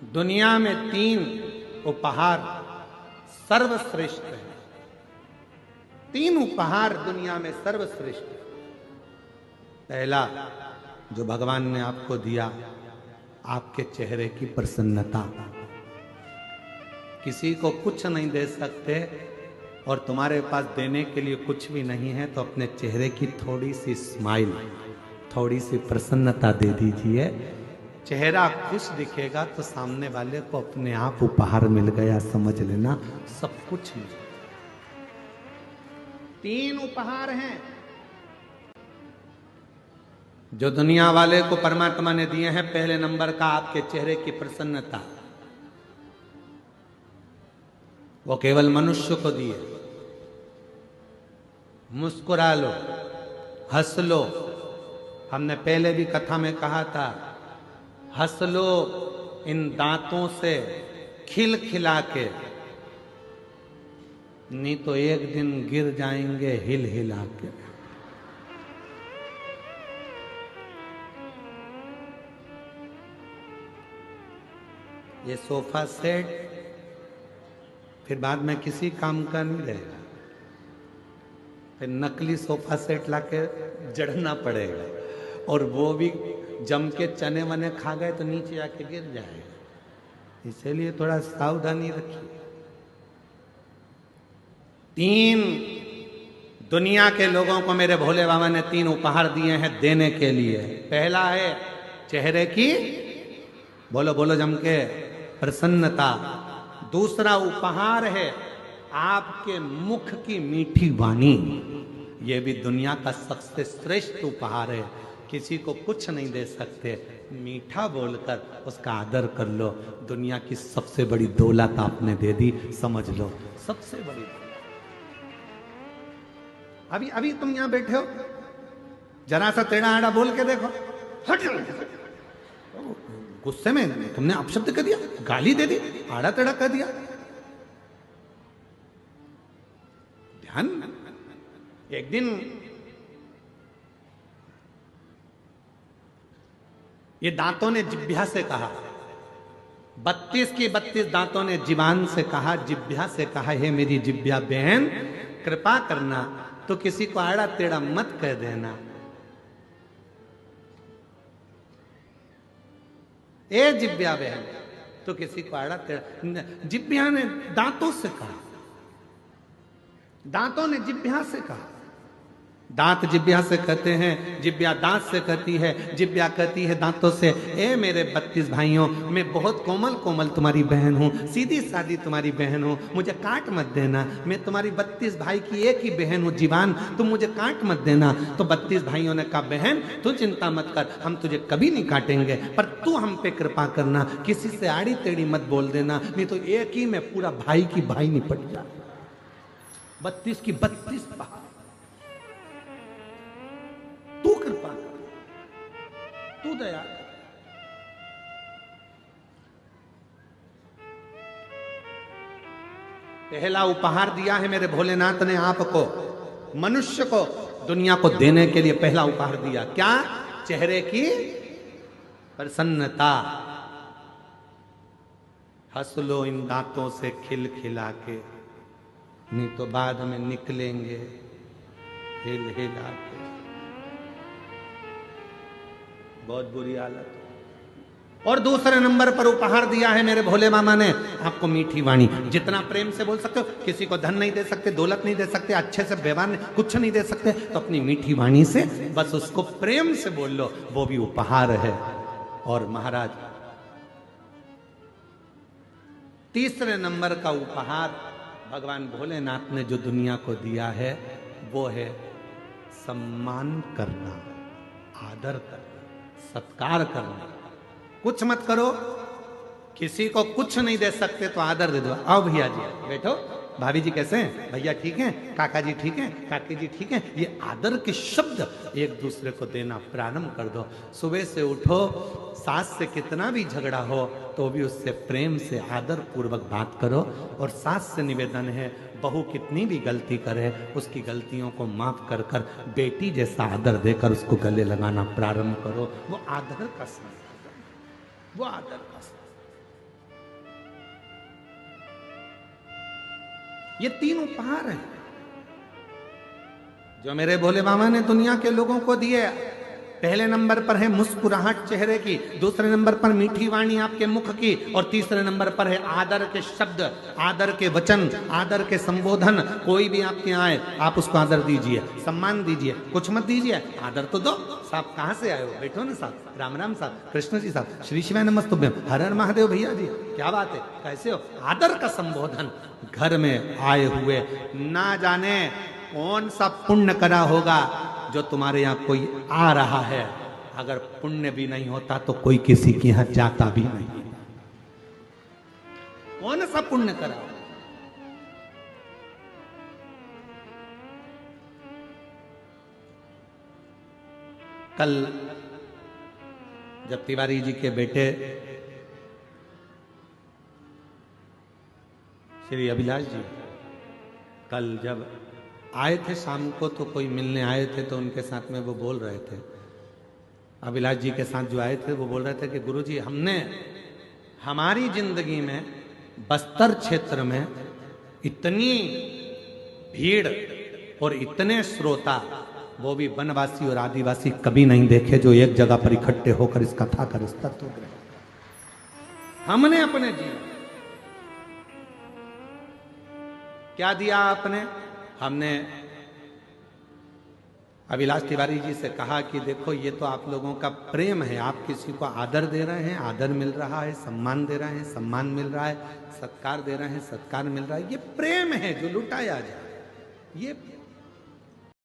दुनिया में 3 उपहार सर्वश्रेष्ठ है। 3 उपहार दुनिया में सर्वश्रेष्ठ है। पहला जो भगवान ने आपको दिया, आपके चेहरे की प्रसन्नता। किसी को कुछ नहीं दे सकते और तुम्हारे पास देने के लिए कुछ भी नहीं है, तो अपने चेहरे की थोड़ी सी स्माइल, थोड़ी सी प्रसन्नता दे दीजिए। चेहरा खुश दिखेगा तो सामने वाले को अपने आप उपहार मिल गया, समझ लेना, सब कुछ मिल गया। 3 उपहार हैं जो दुनिया वाले को परमात्मा ने दिए हैं। पहले नंबर का आपके चेहरे की प्रसन्नता, वो केवल मनुष्य को दिए। मुस्कुरा लो, हंस लो। हमने पहले भी कथा में कहा था, हंस लो इन दांतों से खिल खिला के, नहीं तो एक दिन गिर जाएंगे हिल हिला के। ये सोफा सेट फिर बाद में किसी काम का नहीं रहेगा, फिर नकली सोफा सेट लाके जड़ना पड़ेगा, और वो भी जम के चने वने खा गए तो नीचे आके गिर जाएगा। इसलिए थोड़ा सावधानी रखिए। 3 दुनिया के लोगों को मेरे भोले बाबा ने 3 उपहार दिए हैं देने के लिए। पहला है चेहरे की, बोलो बोलो जम के, प्रसन्नता। दूसरा उपहार है आपके मुख की मीठी वाणी। यह भी दुनिया का सबसे श्रेष्ठ उपहार है। किसी को कुछ नहीं दे सकते, मीठा बोलकर उसका आदर कर लो। दुनिया की सबसे बड़ी दौलत आपने दे दी, समझ लो, सबसे बड़ी दौलत। अभी तुम यहां बैठे हो, जरा सा टेढ़ा आड़ा बोल के देखो, गुस्से में तुमने अपशब्द कर दिया, गाली दे दी, आड़ा टेढ़ा कर दिया। ध्यान। एक दिन ये दांतों ने जिह्वा से कहा, 32 की 32 दांतों ने जीवान से कहा, जिह्वा से कहा, हे मेरी जिह्वा बहन, कृपा करना तो किसी को आड़ा टेढ़ा मत कह देना। ए जिह्वा बहन, तो किसी को आड़ा टेढ़ा। जिह्वा ने दांतों से कहा, दांतों ने जिह्वा से कहा। दांत जिह्वा से कहते हैं, जिह्वा दांत से कहती है, जिह्वा कहती है दांतों से, ए मेरे 32 भाइयों, मैं बहुत कोमल कोमल तुम्हारी बहन हूं, सीधी सादी तुम्हारी बहन हूं, मुझे काट मत देना। मैं तुम्हारी 32 भाई की एक ही बहन हूं जीवान, तुम मुझे काट मत देना। तो 32 भाइयों ने कहा, बहन तू चिंता मत कर, हम तुझे कभी नहीं काटेंगे, पर तू हम पे कृपा करना, किसी से आड़ी टेढ़ी मत बोल देना, नहीं तो एक ही में पूरा भाई की भाई निपट जाए। 32 की 32 पहाड़, तू कृपा कर, तू दया। पहला उपहार दिया है मेरे भोलेनाथ ने आपको, मनुष्य को, दुनिया को देने के लिए पहला उपहार दिया। क्या? चेहरे की प्रसन्नता। हंस लो इन दांतों से खिल खिला के, नहीं तो बाद में निकलेंगे हिल हिला के। बहुत बुरी हालत। और दूसरे नंबर पर उपहार दिया है मेरे भोले मामा ने आपको मीठी वाणी। जितना प्रेम से बोल सकते हो, किसी को धन नहीं दे सकते, दौलत नहीं दे सकते, अच्छे से व्यवहार कुछ नहीं दे सकते, तो अपनी मीठी वाणी से बस उसको प्रेम से बोल लो, वो भी उपहार है। और महाराज, तीसरे नंबर का उपहार भगवान भोलेनाथ ने जो दुनिया को दिया है, वो है सम्मान करना, आदर करना, सत्कार करना। कुछ मत करो, किसी को कुछ नहीं दे सकते तो आदर दे दो। आओ भैया जी बैठो, भाभी जी कैसे हैं, भैया ठीक हैं, काका जी ठीक हैं, काकी जी ठीक हैं। ये आदर के शब्द एक दूसरे को देना प्रारंभ कर दो। सुबह से उठो, सास से कितना भी झगड़ा हो तो भी उससे प्रेम से आदर पूर्वक बात करो। और सास से निवेदन है, बहू कितनी भी गलती करे उसकी गलतियों को माफ कर कर बेटी जैसा आदर देकर उसको गले लगाना प्रारंभ करो। वो आदर का संस्कार, वो आदर का संस्कार। ये 3 उपहार हैं जो मेरे भोले बाबा ने दुनिया के लोगों को दिए। पहले नंबर पर है मुस्कुराहट चेहरे की, दूसरे नंबर पर मीठी वाणी आपके मुख की, और तीसरे नंबर पर है आदर के शब्द, आदर के वचन, आदर के संबोधन। कोई भी आपके आए आप उसको आदर दीजिए, सम्मान दीजिए, कुछ मत दीजिए, आदर तो दो। साहब कहाँ से आए हो? बैठो ना साहब, राम राम साहब, कृष्ण जी साहब, श्री शिवाय नमस्तुभ्यम, हर हर महादेव भैया जी, क्या बात है, कैसे हो? आदर का संबोधन। घर में आए हुए ना जाने कौन सा पुण्य करा होगा जो तुम्हारे यहां कोई आ रहा है। अगर पुण्य भी नहीं होता तो कोई किसी के यहां जाता भी नहीं। कौन सा पुण्य करा? कल जब तिवारी जी के बेटे श्री अभिलाष जी कल जब आए थे शाम को, तो कोई मिलने आए थे, तो उनके साथ में वो बोल रहे थे, अभिलाष जी के साथ जो आए थे वो बोल रहे थे कि गुरुजी, हमने हमारी जिंदगी में बस्तर क्षेत्र में इतनी भीड़ और इतने श्रोता, वो भी वनवासी और आदिवासी, कभी नहीं देखे जो एक जगह पर इकट्ठे होकर इस कथा का तत्व ग्रहण। हमने अपने जीवन क्या दिया? आपने हमने अभिलाष तिवारी जी से कहा कि देखो, ये तो आप लोगों का प्रेम है, आप किसी को आदर दे रहे हैं, आदर मिल रहा है, सम्मान दे रहे हैं, सम्मान मिल रहा है, सत्कार दे रहे हैं, सत्कार मिल रहा है, ये प्रेम है जो लुटाया जाए, ये